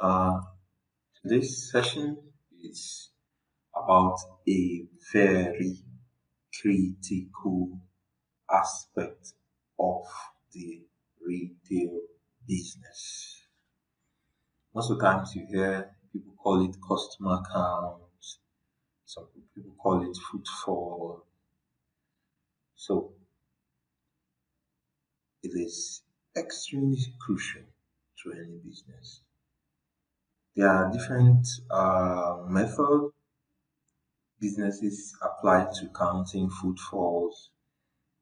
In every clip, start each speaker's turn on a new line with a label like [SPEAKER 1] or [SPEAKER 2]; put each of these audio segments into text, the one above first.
[SPEAKER 1] Uh, this session is about a very critical aspect of the retail business. Most of the times you hear people call it customer count, some people call it footfall. So it is extremely crucial to any business. There are different methods businesses apply to counting footfalls,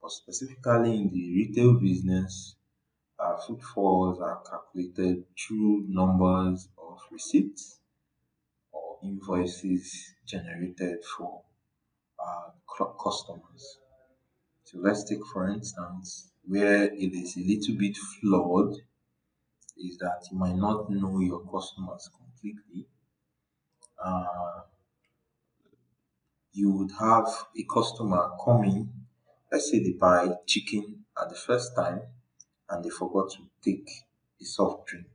[SPEAKER 1] but specifically in the retail business, footfalls are calculated through numbers of receipts or invoices generated for customers. So let's take for instance where it is a little bit flawed is that you might not know your customers completely. Uh, you would have a customer coming, let's say they buy chicken at the first time and they forgot to take a soft drink.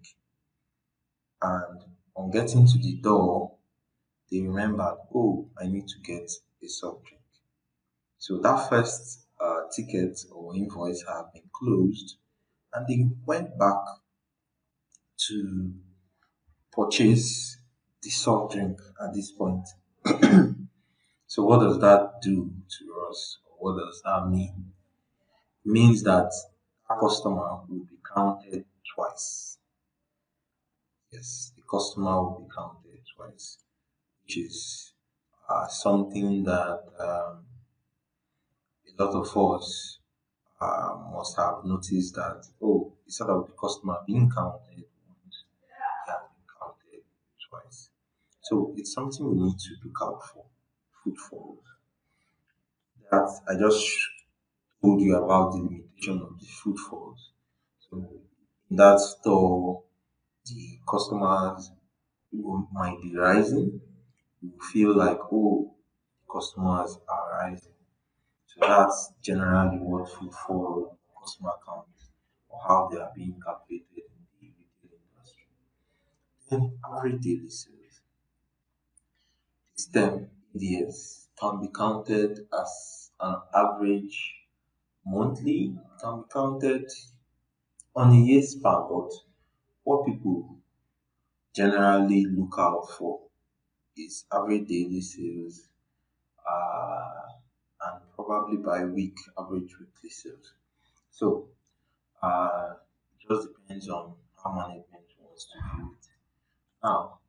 [SPEAKER 1] And on getting to the door, they remembered, oh, I need to get a soft drink. So that first ticket or invoice had been closed, and they went back to purchase the soft drink at this point. So, what does that do to us? What does that mean? It means that a customer will be counted twice. Yes, the customer will be counted twice, which is something that a lot of us must have noticed that, oh, instead of the customer being counted once, he has been counted twice. So it's something we need to look out for. Footfall. That I just told you about the limitation of the footfalls. So in that store, the customers might be rising. You feel like, oh, customers are rising. So that's generally what footfall customer count or how they are being calculated in the retail industry. Then average daily sales. This term ADS can be counted as an average monthly, can be counted on a year span, but what people generally look out for is average daily sales uh, and probably by week average weekly sales. So it just depends on how management wants to view it. Now,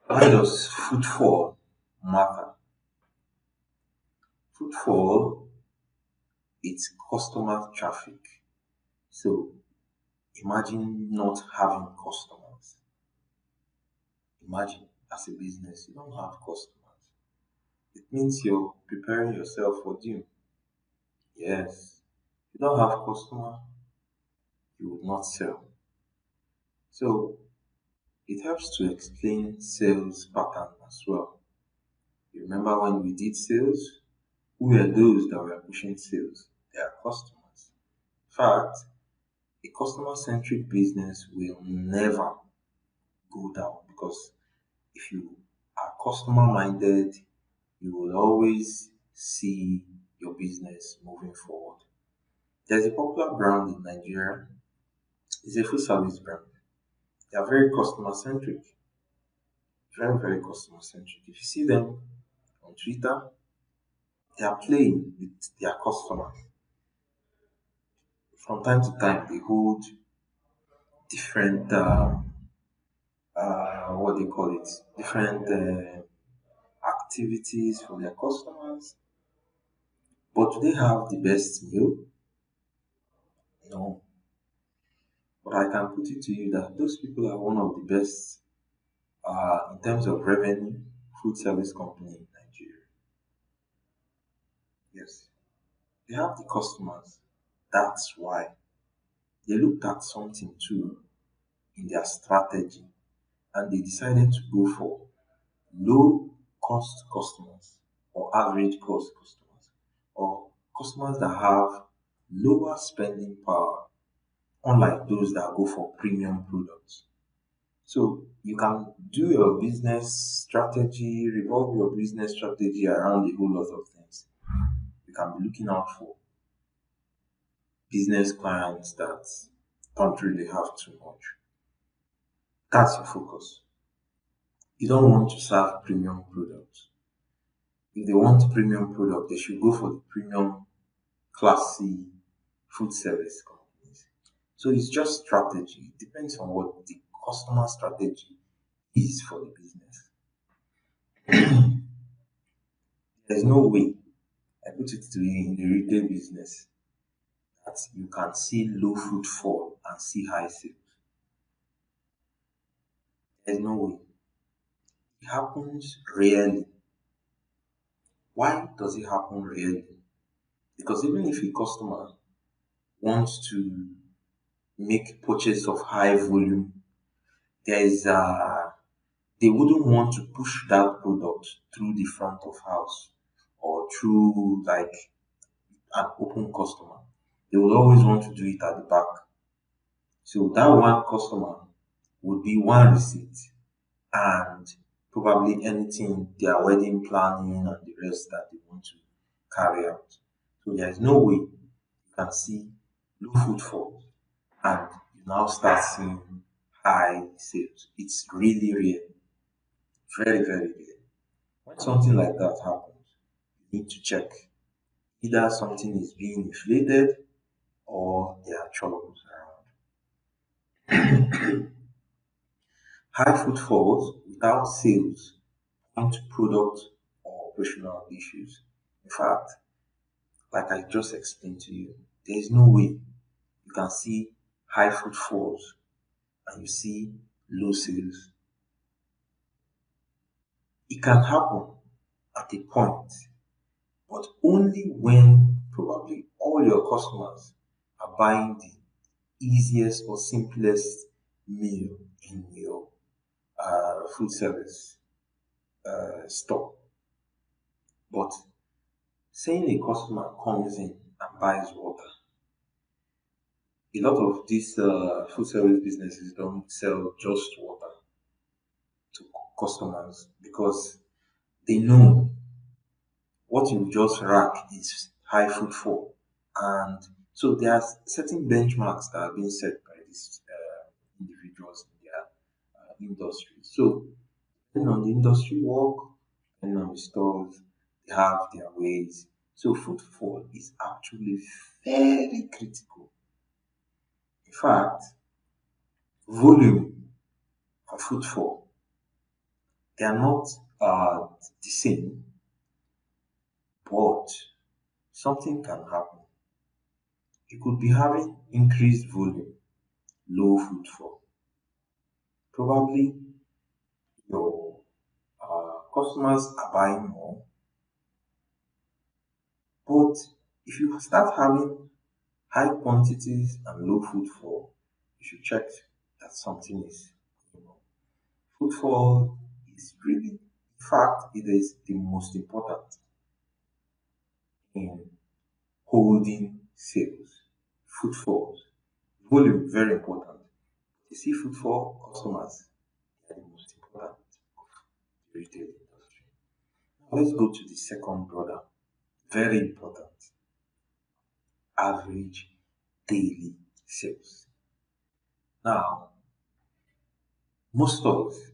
[SPEAKER 1] why does footfall matter? Footfall, it's customer traffic. So imagine not having customers. Imagine as a business you don't have customers. It means you're preparing yourself for doom. Yes. If you don't have customer, you will not sell. So it helps to explain sales pattern as well. You remember when we did sales? Who were those that were pushing sales? They are customers. In fact, a customer centric business will never go down because if you are customer minded, you will always see your business moving forward. There's a popular brand in Nigeria, it's a food service brand. They are very customer centric, very, very customer centric. If you see them on Twitter, they are playing with their customers. From time to time, they hold different, what they call it, different activities for their customers. But do they have the best meal? No. But I can put it to you that those people are one of the best in terms of revenue food service company in Nigeria. Yes, they have the customers. That's why they looked at something too in their strategy and they decided to go for low cost customers or average cost customers or customers that have lower spending power, unlike those that go for premium products. So you can do your business strategy, revolve your business strategy around a whole lot of things. You can be looking out for business clients that don't really have too much. That's your focus. You don't want to serve premium products. If they want premium product, they should go for the premium classy food service companies. So it's just strategy. It depends on what the customer strategy is for the business. There's no way, I put it to you, in the retail business that you can see low footfall and see high sales. There's no way. It happens rarely. Why does it happen rarely? Because even if a customer wants to make purchase of high volume, there is they wouldn't want to push that product through the front of house or through like an open customer. They would always want to do it at the back. So that one customer would be one receipt and probably anything, their wedding planning and the rest that they want to carry out. So there is no way you can see low footfall and you now start seeing high sales. It's really rare, very, very rare. When something like that happens, you need to check. Either something is being inflated or there are troubles around. High footfalls without sales point to product or operational issues. In fact, like I just explained to you, there is no way you can see high footfalls and you see low sales. It can happen at a point, but only when probably all your customers are buying the easiest or simplest meal in your food service store. But saying a customer comes in and buys water, a lot of these food service businesses don't sell just water to customers because they know what you just rack is high footfall. And so there are certain benchmarks that are being set by these individuals in their industry. So depending on the industry work, depending on the stores, they have their ways. So footfall is actually very critical. In fact, volume and footfall, they are not the same, but something can happen. You could be having increased volume, low footfall. Probably your customers are buying more, but if you start having high quantities and low footfall, you should check that something is going on. Footfall is really, in fact, it is the most important in holding sales. Footfall, volume, very important. You see, footfall customers are the most important of the retail industry. Now let's go to the second brother, very important, average daily sales. Now, most stores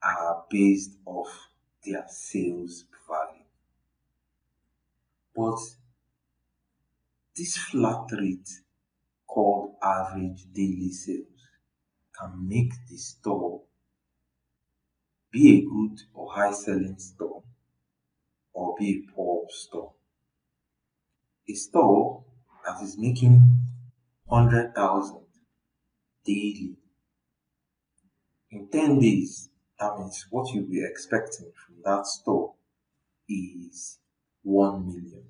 [SPEAKER 1] are based off their sales value, but this flat rate called average daily sales can make the store be a good or high selling store or be a poor store. A store that is making 100,000 daily in 10 days, that means what you'll be expecting from that store is 1 million.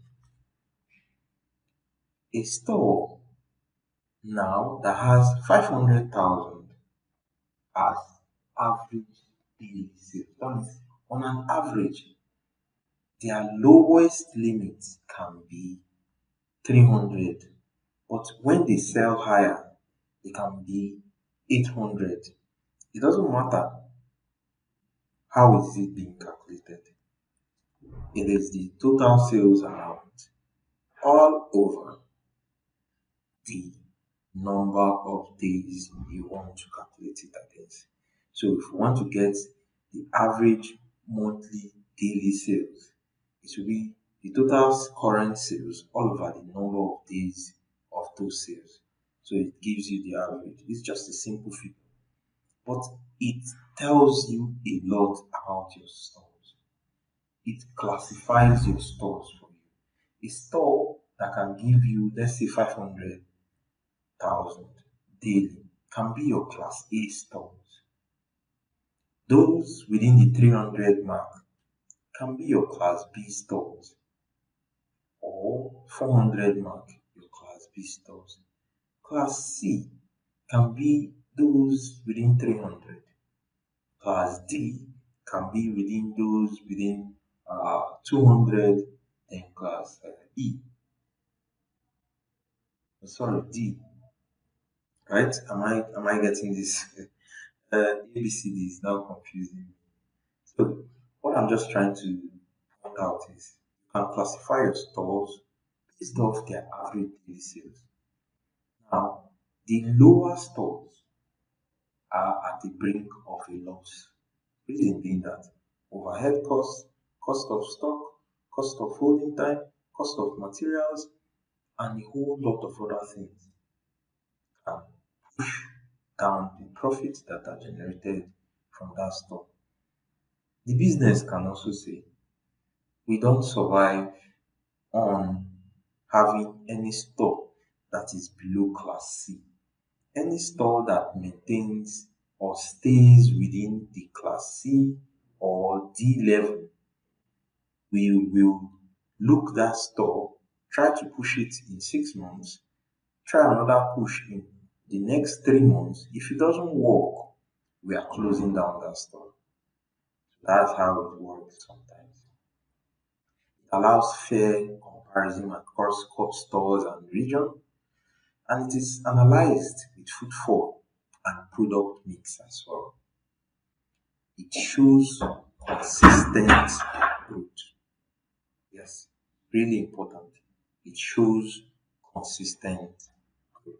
[SPEAKER 1] A store now that has 500,000 as average daily sales, that means on an average, their lowest limit can be 300. But when they sell higher, they can be 800. It doesn't matter how is it being calculated. It is the total sales amount all over the number of days you want to calculate it against. So if you want to get the average monthly daily sales, it will be the total current sales all over the number of days of those sales. So it gives you the average. It's just a simple figure, but it tells you a lot about your stores. It classifies your stores for you. A store that can give you, let's say, 500,000 daily can be your class A stores. Those within the 300 mark can be your class B stores, or 400 mark your class B stores. Class C can be those within 300. Class D can be within those within 200, then class E. Sorry, D. Right? Am I getting this? ABCD is now confusing me. So what I'm just trying to point out is you can classify your stores based off their average daily sales. Now, the lower stores are at the brink of a loss. Reason being that overhead costs, cost of stock, cost of holding time, cost of materials, and a whole lot of other things can push down the profits that are generated from that store. The business can also say, we don't survive on having any store that is below class C. Any store that maintains or stays within the class C or D level, we will look that store, try to push it in 6 months, try another push in the next 3 months. If it doesn't work, we are closing down that store. That's how it works sometimes. It allows fair comparison across stores and region, and it is analyzed with footfall and product mix as well. It shows consistent growth. Yes, really important. It shows consistent growth.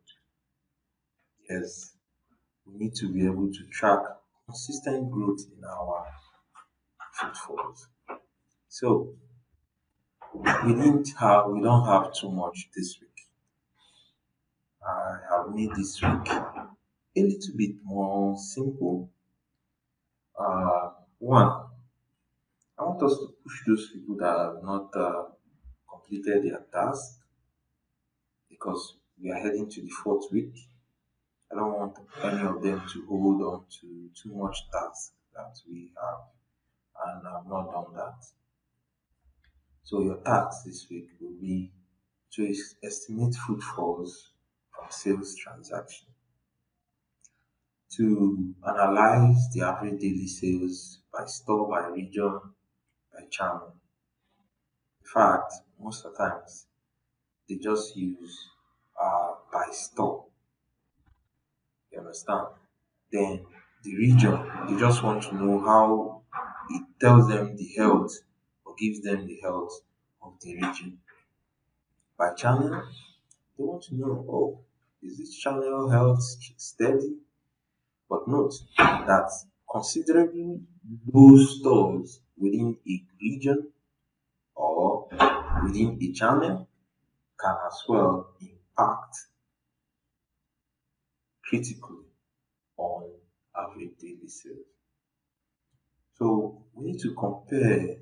[SPEAKER 1] Yes, we need to be able to track consistent growth in our footfalls. So we don't have too much this week. I have made this week a little bit more simple. One, I want us to push those people that have not completed their task, because we are heading to the fourth week. I don't want any of them to hold on to too much task that we have and have not done that. So your task this week will be to estimate footfalls from sales transaction, to analyze the average daily sales by store, by region, by channel. In fact, most of the times they just use by store. You understand? Then the region, they just want to know how it tells them the health or gives them the health of the region. By channel, they want to know, oh, is this channel health steady? But note that considerably low stores within a region or within a channel can as well impact critically on average daily sales. So we need to compare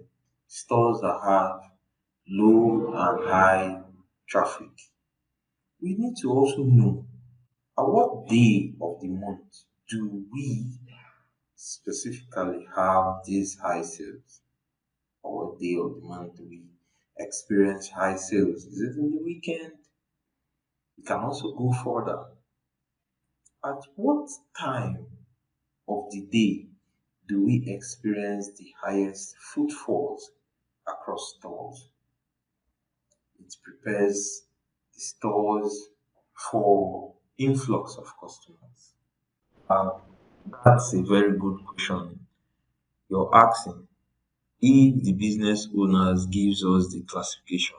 [SPEAKER 1] stores that have low and high traffic. We need to also know at what day of the month do we specifically have these high sales, or what day of the month do we experience high sales? Is it in the weekend? We can also go further. At what time of the day do we experience the highest footfalls across stores? It prepares the stores for influx of customers? Um, that's a very good question. You're asking if the business owners gives us the classification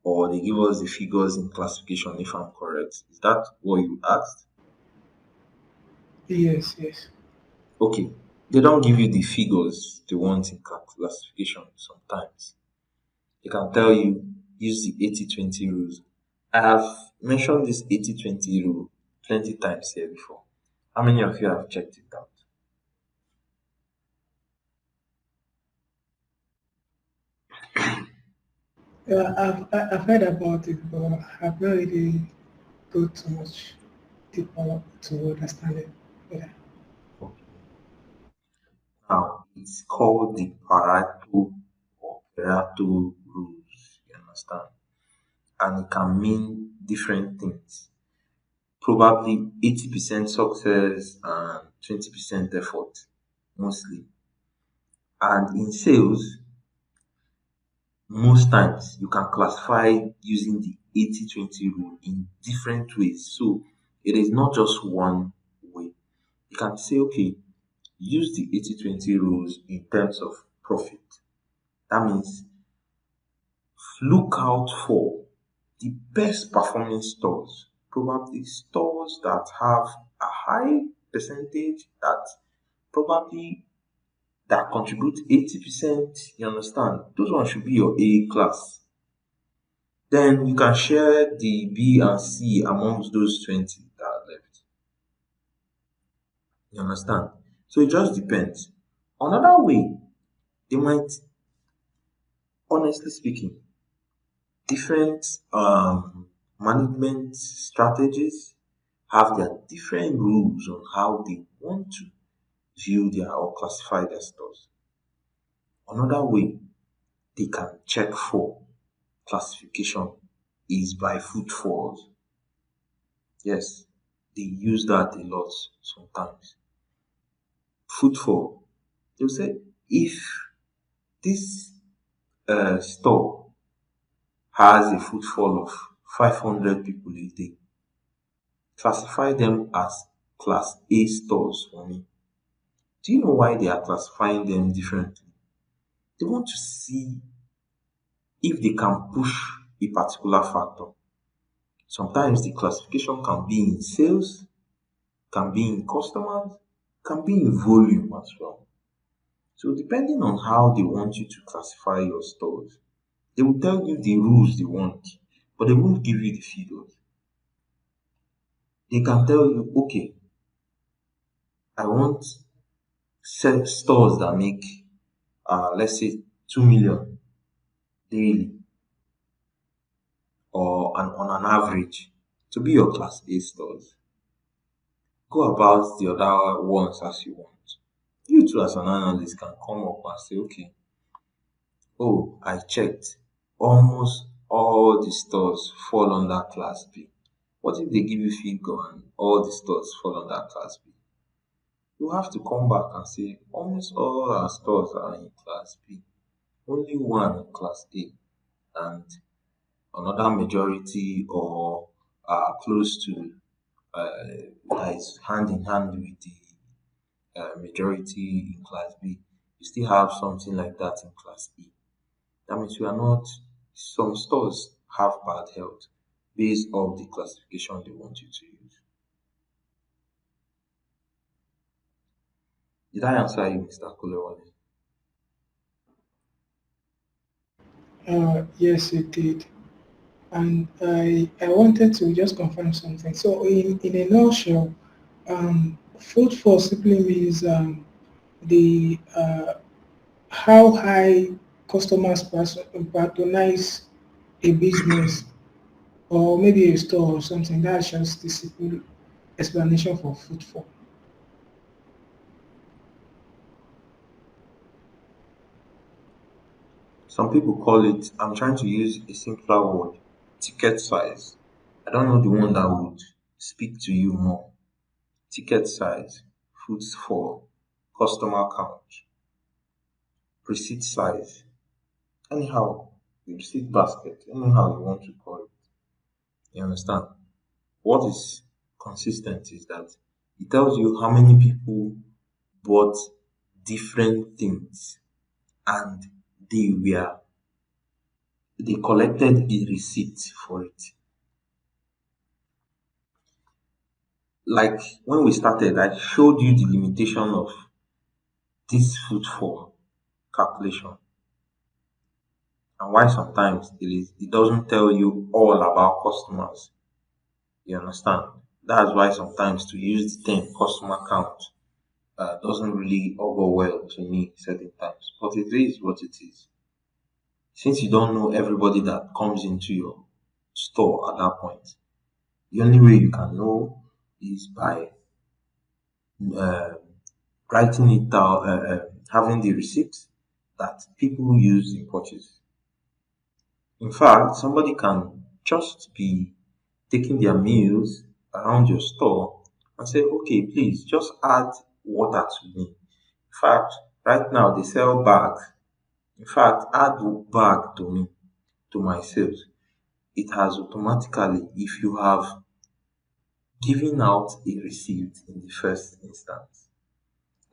[SPEAKER 1] or they give us the figures in classification, if I'm correct. Is that what you asked?
[SPEAKER 2] Yes, yes.
[SPEAKER 1] Okay. They don't give you the figures they want in classification sometimes. They can tell you use the 80-20 rules. I have mentioned this 80-20 rule plenty times here before. How many of you have checked it out?
[SPEAKER 2] I've heard about it, but I've not really go too much deeper to understand it. Yeah.
[SPEAKER 1] Okay. Now, it's called the Pareto or Pareto rules. You understand? And it can mean different things. Probably 80% success and 20% effort, mostly. And in sales, most times you can classify using the 80-20 rule in different ways. So it is not just one way. You can say, okay, use the 80-20 rules in terms of profit. That means look out for the best performing stores, probably stores that have a high percentage that probably that contribute 80%. You understand? Those ones should be your A class. Then you can share the B and C amongst those 20 that are left. You understand? So it just depends. Another way, they might, honestly speaking, different management strategies have their different rules on how they want to view their or classify their stores. Another way they can check for classification is by footfalls. Yes, they use that a lot sometimes. Footfall, they'll say if this store has a footfall of 500 people a day, classify them as class A stores for me. Do you know why they are classifying them differently? They want to see if they can push a particular factor. Sometimes the classification can be in sales, can be in customers, can be in volume as well. So depending on how they want you to classify your stores, they will tell you the rules they want, but they won't give you the figures. They can tell you, okay, I want set stores that make let's say 2 million daily or on an average to be your class A stores. Go about the other ones as you want. You too as an analyst can come up and say, okay, oh, I checked. Almost all the stores fall under class B. What if they give you figure and all the stores fall under class B? You have to come back and say almost all our stores are in class B. Only one in class A and another majority or close to that is hand in hand with the majority in class B. You still have something like that in class E. That means we are not, some stores have bad health based on the classification they want you to use. Did I answer you, Mr. Kulewale?
[SPEAKER 2] Yes, it did. And I wanted to just confirm something. So, in a nutshell, footfall simply means the how high customers patronize a business or maybe a store or something. That's just the simple explanation for footfall.
[SPEAKER 1] Some people call it, I'm trying to use a simpler word, ticket size. I don't know the one that would speak to you more. Ticket size, footfall, customer count, receipt size, anyhow, the receipt basket, anyhow you want to call it. You understand? What is consistent is that it tells you how many people bought different things and they were they collected a receipt for it. Like when we started, I showed you the limitation of this footfall calculation and why sometimes it doesn't tell you all about customers. You understand? That's why sometimes to use the term customer count doesn't really augur well to me certain times. But it is what it is. Since you don't know everybody that comes into your store at that point, the only way you can know is by uh, writing it down, having the receipt that people use in purchase. In fact, somebody can just be taking their meals around your store and say, okay, please just add water to me. In fact, right now they sell bags. In fact, add bag to me, to my sales. It has automatically, if you have given out a receipt in the first instance,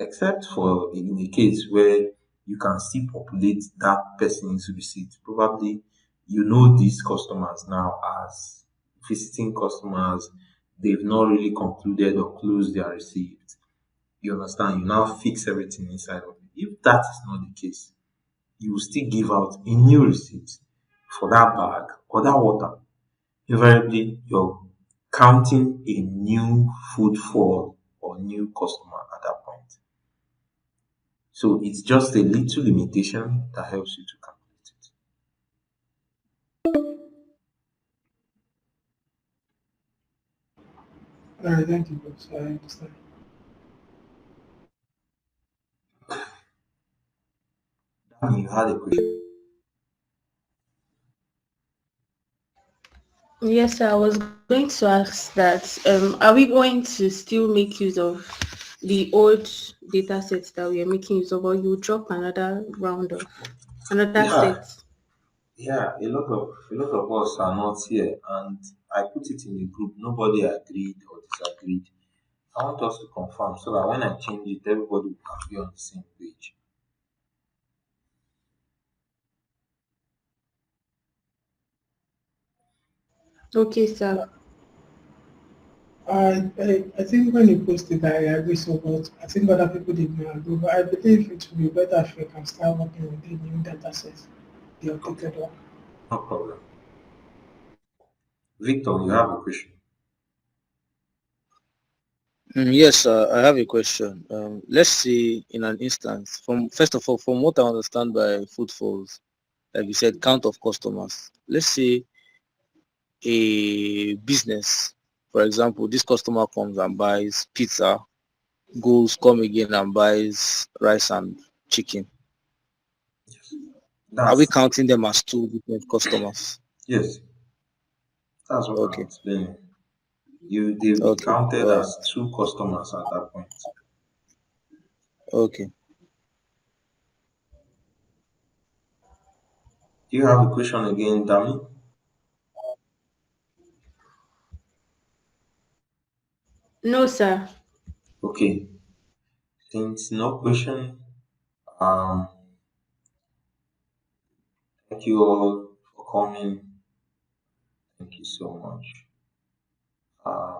[SPEAKER 1] except for in a case where you can still populate that person's receipt. Probably you know these customers now as visiting customers, they've not really concluded or closed their receipt. You understand? You now fix everything inside of it. If that is not the case, you will still give out a new receipt for that bag or that water. Invariably, you're counting a new footfall or new customer at that point. So it's just a little limitation that helps you to calculate it.
[SPEAKER 2] All right, thank you, boss. I understand.
[SPEAKER 1] And you had a question.
[SPEAKER 3] Yes, sir, I was going to ask that are we going to still make use of the old data sets that we are making use of, or you drop another round of another
[SPEAKER 1] Yeah,
[SPEAKER 3] set?
[SPEAKER 1] yeah, a lot of us are not here, and I put it in the group. Nobody agreed or disagreed. I want us to confirm so that when I change it, everybody can be on the same page.
[SPEAKER 3] Okay, sir.
[SPEAKER 2] I think when you post it, I agree so, but I think other people did not agree. But I believe it would be better if we can start working with the new data set, the
[SPEAKER 1] Okay,
[SPEAKER 2] updated one.
[SPEAKER 1] no problem. Victor, you have a question.
[SPEAKER 4] Yes, I have a question. Let's say in an instance, from first of all, from what I understand by footfalls, like you said, count of customers. Let's say a business, for example, this customer comes and buys pizza, goes come again and buys rice and chicken. Are we
[SPEAKER 1] That's
[SPEAKER 4] counting them as two different customers?
[SPEAKER 1] yes, that's what I'm
[SPEAKER 4] Okay,
[SPEAKER 1] explaining. They'll be
[SPEAKER 4] okay,
[SPEAKER 1] counted
[SPEAKER 4] all right,
[SPEAKER 1] as two customers at that point.
[SPEAKER 4] okay.
[SPEAKER 1] Do you have a question again, Dami?
[SPEAKER 3] No, sir.
[SPEAKER 1] Okay, since no question, um, thank you all for coming. Thank you so much.